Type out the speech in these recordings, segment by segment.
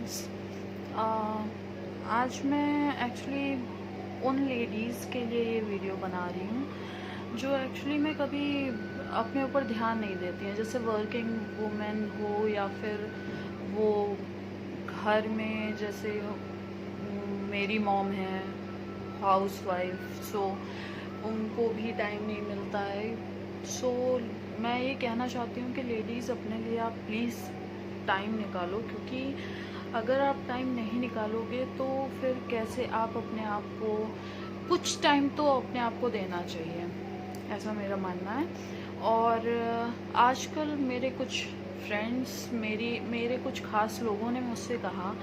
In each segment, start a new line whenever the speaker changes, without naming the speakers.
Friends, आज मैं actually उन लेडीज़ के लिए ये वीडियो बना रही हूँ जो एक्चुअली में कभी अपने ऊपर ध्यान नहीं देती हैं। जैसे वर्किंग वुमेन हो या फिर वो घर में, जैसे मेरी मॉम है हाउस वाइफ, सो उनको भी टाइम नहीं मिलता है। सो मैं ये कहना चाहती हूँ कि लेडीज़ अपने लिए आप प्लीज़ टाइम निकालो, क्योंकि अगर आप टाइम नहीं निकालोगे तो फिर कैसे आप अपने आप को, कुछ टाइम तो अपने आप को देना चाहिए, ऐसा मेरा मानना है। और आजकल मेरे कुछ फ्रेंड्स, मेरे कुछ ख़ास लोगों ने मुझसे कहा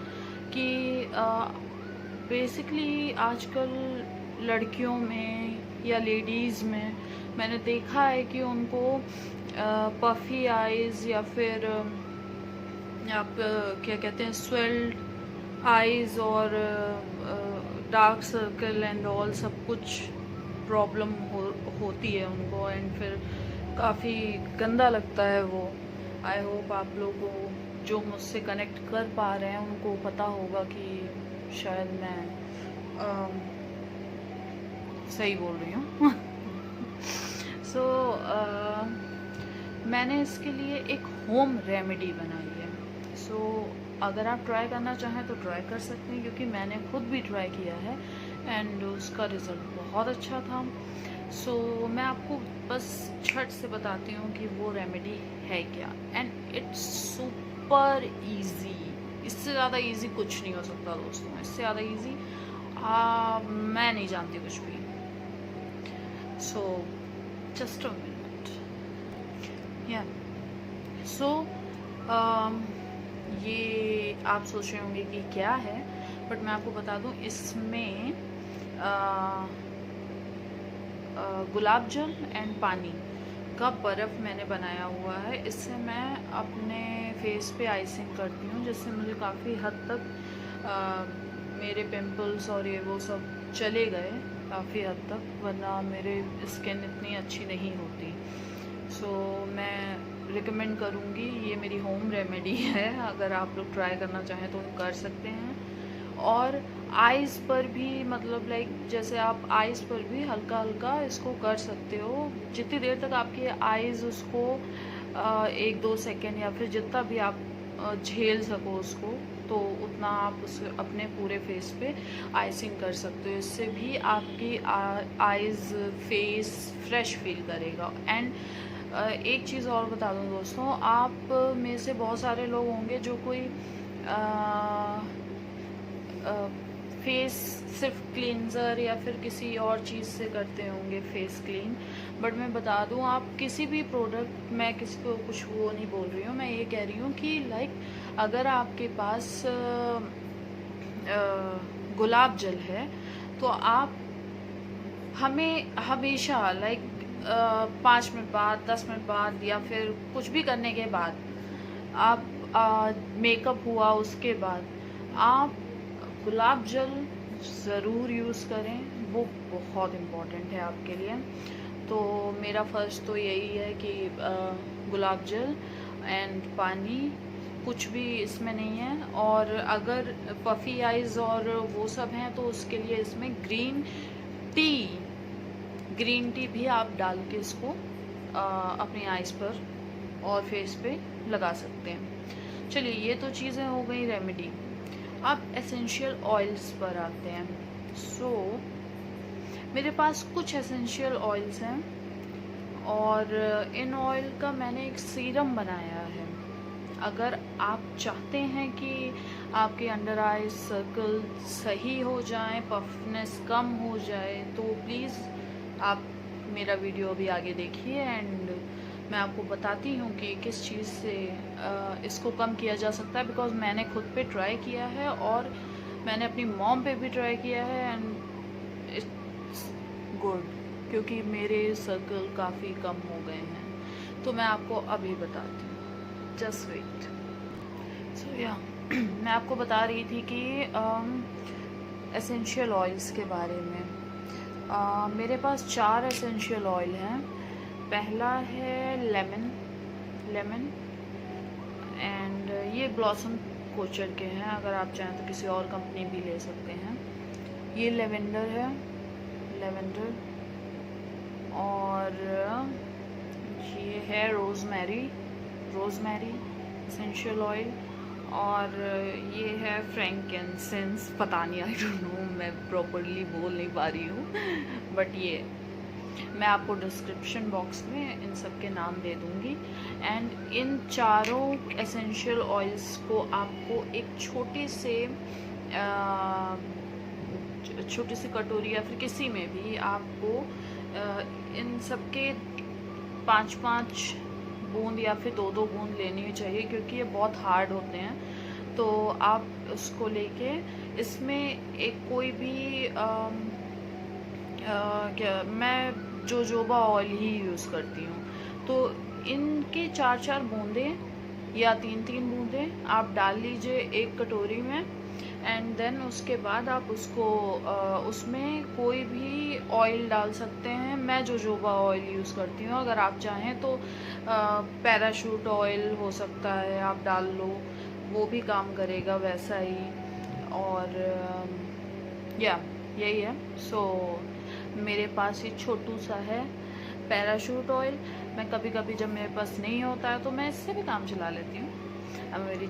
कि बेसिकली आजकल लड़कियों में या लेडीज़ में मैंने देखा है कि उनको पफ़ी आइज़ या फिर आप क्या कहते हैं, स्वेल्ड आइज़ और डार्क सर्कल एंड ऑल सब कुछ प्रॉब्लम होती है उनको, एंड फिर काफ़ी गंदा लगता है वो। आई होप आप लोगों जो मुझसे कनेक्ट कर पा रहे हैं उनको पता होगा कि शायद मैं सही बोल रही हूँ। सो मैंने इसके लिए एक होम रेमेडी बनाई है। सो अगर आप ट्राई करना चाहें तो ट्राई कर सकते हैं, क्योंकि मैंने खुद भी ट्राई किया है एंड उसका रिज़ल्ट बहुत अच्छा था। सो मैं आपको बस झट से बताती हूँ कि वो रेमेडी है क्या, एंड इट्स सुपर इजी। इससे ज़्यादा इजी कुछ नहीं हो सकता दोस्तों, इससे ज़्यादा इजी मैं नहीं जानती कुछ भी। सो जस्ट अ मिनट, या सो ये आप सोच रहे होंगे कि क्या है, बट मैं आपको बता दूं, इसमें गुलाब जल एंड पानी का बर्फ़ मैंने बनाया हुआ है। इससे मैं अपने फेस पे आइसिंग करती हूँ, जिससे मुझे काफ़ी हद तक मेरे पिंपल्स और ये वो सब चले गए काफ़ी हद तक, वरना मेरे स्किन इतनी अच्छी नहीं होती। सो मैं रिकमेंड करूँगी, ये मेरी होम रेमेडी है, अगर आप लोग ट्राई करना चाहें तो कर सकते हैं। और आइज़ पर भी, मतलब लाइक जैसे आप आइज़ पर भी हल्का हल्का इसको कर सकते हो, जितनी देर तक आपकी आइज़ उसको 1-2 सेकेंड या फिर जितना भी आप झेल सको उसको, तो उतना आप उस अपने पूरे फेस पे आइसिंग कर सकते हो। इससे भी आपकी आइज़ फेस फ्रेश फील करेगा। एंड एक चीज़ और बता दूं दोस्तों, आप में से बहुत सारे लोग होंगे जो कोई फेस सिर्फ क्लींजर या फिर किसी और चीज़ से करते होंगे फेस क्लीन, बट मैं बता दूं, आप किसी भी प्रोडक्ट, मैं किसी को कुछ वो नहीं बोल रही हूँ, मैं ये कह रही हूँ कि लाइक अगर आपके पास गुलाब जल है तो आप हमेशा लाइक 5 मिनट बाद, 10 मिनट बाद या फिर कुछ भी करने के बाद, आप मेकअप हुआ उसके बाद आप गुलाब जल ज़रूर यूज़ करें, वो बहुत इम्पॉर्टेंट है आपके लिए। तो मेरा फर्स्ट तो यही है कि गुलाब जल एंड पानी, कुछ भी इसमें नहीं है। और अगर पफ़ी आइज़ और वो सब हैं तो उसके लिए इसमें ग्रीन टी भी आप डाल के इसको अपनी आइज़ पर और फेस पे लगा सकते हैं। चलिए, ये तो चीज़ें हो गई रेमेडी। अब एसेंशियल ऑयल्स पर आते हैं। सो मेरे पास कुछ एसेंशियल ऑयल्स हैं और इन ऑयल का मैंने एक सीरम बनाया है। अगर आप चाहते हैं कि आपके अंडर आई सर्कल सही हो जाए, पफनेस कम हो जाए, तो प्लीज़ आप मेरा वीडियो अभी आगे देखिए एंड मैं आपको बताती हूँ कि किस चीज़ से इसको कम किया जा सकता है। बिकॉज़ मैंने खुद पे ट्राई किया है और मैंने अपनी मॉम पे भी ट्राई किया है एंड इट्स गुड, क्योंकि मेरे सर्कल काफ़ी कम हो गए हैं। तो मैं आपको अभी बताती हूँ, जस्ट वेट। सो या मैं आपको बता रही थी कि एसेंशियल ऑयल्स के बारे में। मेरे पास 4 एसेंशियल ऑयल हैं। पहला है लेमन एंड ये ब्लॉसम कोचर के हैं, अगर आप चाहें तो किसी और कंपनी भी ले सकते हैं। ये लेवेंडर है, लेवेंडर, और ये है रोज़मेरी, रोज़मेरी एसेंशियल ऑयल, और ये है फ्रैंकिनसेंस, पता नहीं, आई डोंट नो, मैं प्रॉपरली बोल नहीं पा रही हूँ, बट ये मैं आपको डिस्क्रिप्शन बॉक्स में इन सब के नाम दे दूँगी। एंड इन चारों एसेंशियल ऑयल्स को आपको एक छोटी सी कटोरी या फिर किसी में भी आपको इन सब के 5-5 बूंद या फिर 2-2 बूंद लेनी चाहिए, क्योंकि ये बहुत हार्ड होते हैं। तो आप उसको लेके इसमें एक कोई भी क्या, मैं जोजोबा ऑयल ही यूज़ करती हूँ, तो इनके 4-4 बूंदें या 3-3 बूंदें आप डाल लीजिए एक कटोरी में। एंड देन उसके बाद आप उसको उसमें कोई भी ऑयल डाल सकते हैं। मैं जोजोबा ऑयल यूज़ करती हूँ, अगर आप चाहें तो पैराशूट ऑयल हो सकता है, आप डाल लो, वो भी काम करेगा वैसा ही। और यही है। सो मेरे पास ये छोटू सा है पैराशूट ऑयल। मैं कभी कभी जब मेरे पास नहीं होता है तो मैं इससे भी काम चला लेती हूँ। अब मेरी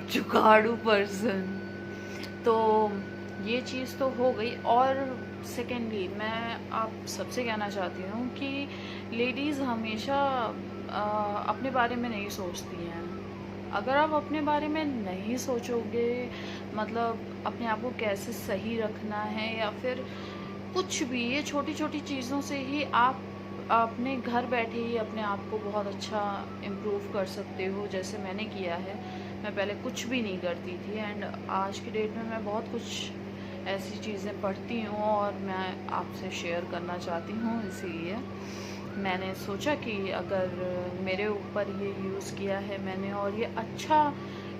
जुगाड़ू पर्सन। तो ये चीज़ तो हो गई। और सेकेंडली मैं आप सबसे कहना चाहती हूँ कि लेडीज़ हमेशा अपने बारे में नहीं सोचती हैं। अगर आप अपने बारे में नहीं सोचोगे, मतलब अपने आप को कैसे सही रखना है या फिर कुछ भी, ये छोटी छोटी चीज़ों से ही आप अपने घर बैठे ही अपने आप को बहुत अच्छा इम्प्रूव कर सकते हो, जैसे मैंने किया है। मैं पहले कुछ भी नहीं करती थी एंड आज की डेट में मैं बहुत कुछ ऐसी चीज़ें पढ़ती हूँ और मैं आपसे शेयर करना चाहती हूँ। इसीलिए मैंने सोचा कि अगर मेरे ऊपर ये यूज़ किया है मैंने और ये अच्छा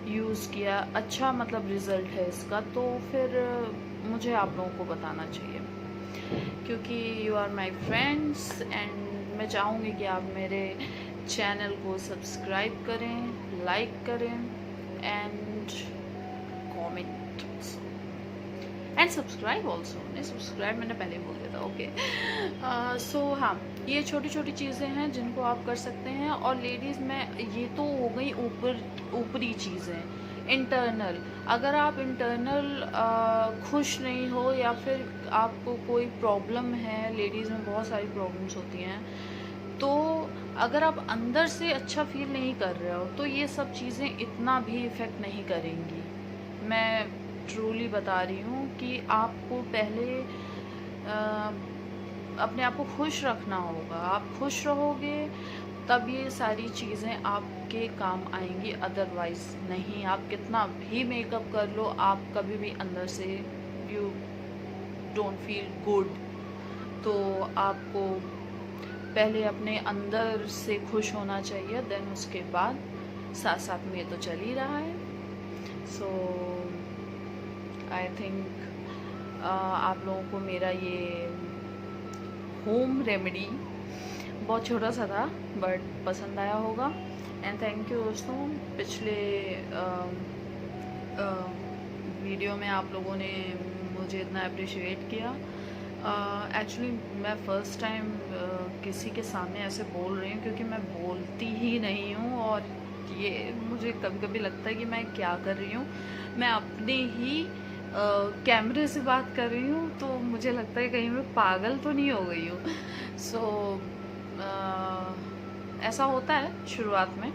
यूज़ किया, अच्छा मतलब रिज़ल्ट है इसका, तो फिर मुझे आप लोगों को बताना चाहिए, क्योंकि you are my friends and मैं चाहूँगी कि आप मेरे चैनल को सब्सक्राइब करें, लाइक करें and comment and subscribe also. नहीं, सब्सक्राइब मैंने पहले बोल दिया था, ओके। सो हाँ, ये छोटी छोटी चीज़ें हैं जिनको आप कर सकते हैं। और लेडीज़ में ये तो हो गई ऊपरी चीज़ें। इंटरनल, अगर आप इंटरनल खुश नहीं हो या फिर आपको कोई प्रॉब्लम है, लेडीज़ में बहुत सारी प्रॉब्लम्स होती हैं, तो अगर आप अंदर से अच्छा फील नहीं कर रहे हो तो ये सब चीज़ें इतना भी इफ़ेक्ट नहीं करेंगी। मैं ट्रूली बता रही हूँ कि आपको पहले अपने आप को खुश रखना होगा। आप खुश रहोगे तब ये सारी चीज़ें आपके काम आएंगी, अदरवाइज़ नहीं। आप कितना भी मेकअप कर लो, आप कभी भी अंदर से यू डोंट फील गुड। तो आपको पहले अपने अंदर से खुश होना चाहिए, देन उसके बाद साथ साथ में ये तो चल ही रहा है। सो आई थिंक आप लोगों को मेरा ये होम रेमेडी बहुत छोटा सा था बट पसंद आया होगा। एंड थैंक यू दोस्तों, पिछले वीडियो में आप लोगों ने मुझे इतना अप्रिशिएट किया। एक्चुअली मैं फ़र्स्ट टाइम किसी के सामने ऐसे बोल रही हूँ, क्योंकि मैं बोलती ही नहीं हूँ और ये मुझे कभी कभी लगता है कि मैं क्या कर रही हूँ। मैं अपने ही कैमरे से बात कर रही हूँ, तो मुझे लगता है कहीं मैं पागल तो नहीं हो गई हूँ। सो ऐसा होता है शुरुआत में,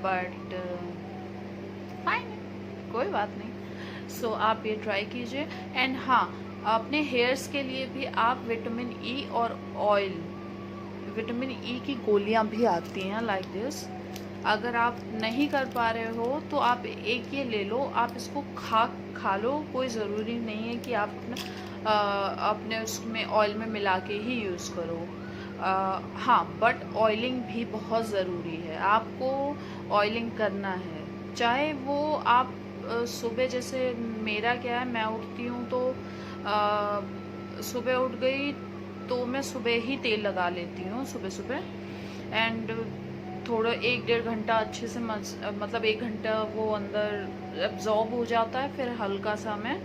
बट फाइन, कोई बात नहीं। सो आप ये ट्राई कीजिए। एंड हाँ, अपने हेयर्स के लिए भी आप विटामिन ई और ऑयल, विटामिन ई की गोलियां भी आती हैं लाइक दिस। अगर आप नहीं कर पा रहे हो तो आप एक ये ले लो, आप इसको खा लो। कोई ज़रूरी नहीं है कि आप अपने उसमें ऑयल में मिला के ही यूज़ करो। हाँ, बट ऑयलिंग भी बहुत ज़रूरी है। आपको ऑयलिंग करना है, चाहे वो आप सुबह, जैसे मेरा क्या है, मैं उठती हूँ तो सुबह उठ गई तो मैं सुबह ही तेल लगा लेती हूँ सुबह सुबह। एंड थोड़ा 1-1.5 घंटा अच्छे से मतलब 1 घंटा वो अंदर एब्जॉर्ब हो जाता है, फिर हल्का सा मैं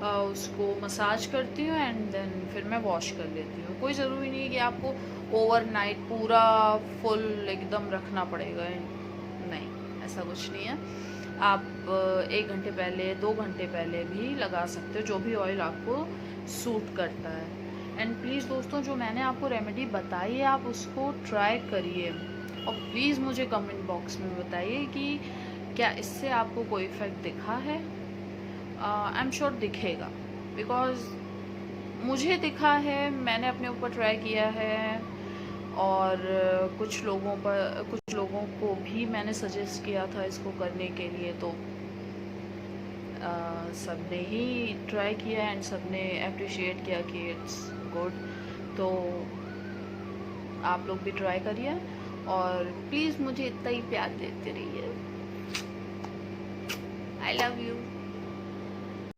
उसको मसाज करती हूँ एंड देन फिर मैं वॉश कर लेती हूँ। कोई ज़रूरी नहीं है कि आपको ओवरनाइट पूरा फुल एकदम रखना पड़ेगा, नहीं, ऐसा कुछ नहीं है। आप 1 घंटे पहले, 2 घंटे पहले भी लगा सकते हो, जो भी ऑयल आपको सूट करता है। एंड प्लीज़ दोस्तों, जो मैंने आपको रेमेडी बताई है आप उसको ट्राई करिए और प्लीज़ मुझे कमेंट बॉक्स में बताइए कि क्या इससे आपको कोई इफ़ेक्ट दिखा है। आई एम श्योर दिखेगा, बिकॉज़ मुझे दिखा है, मैंने अपने ऊपर ट्राई किया है और कुछ लोगों को भी मैंने सजेस्ट किया था इसको करने के लिए, तो सबने ही ट्राई किया एंड सबने अप्रिशिएट किया कि इट्स गुड। तो आप लोग भी ट्राई करिए और प्लीज़ मुझे इतना ही प्यार देते रहिए। I love you.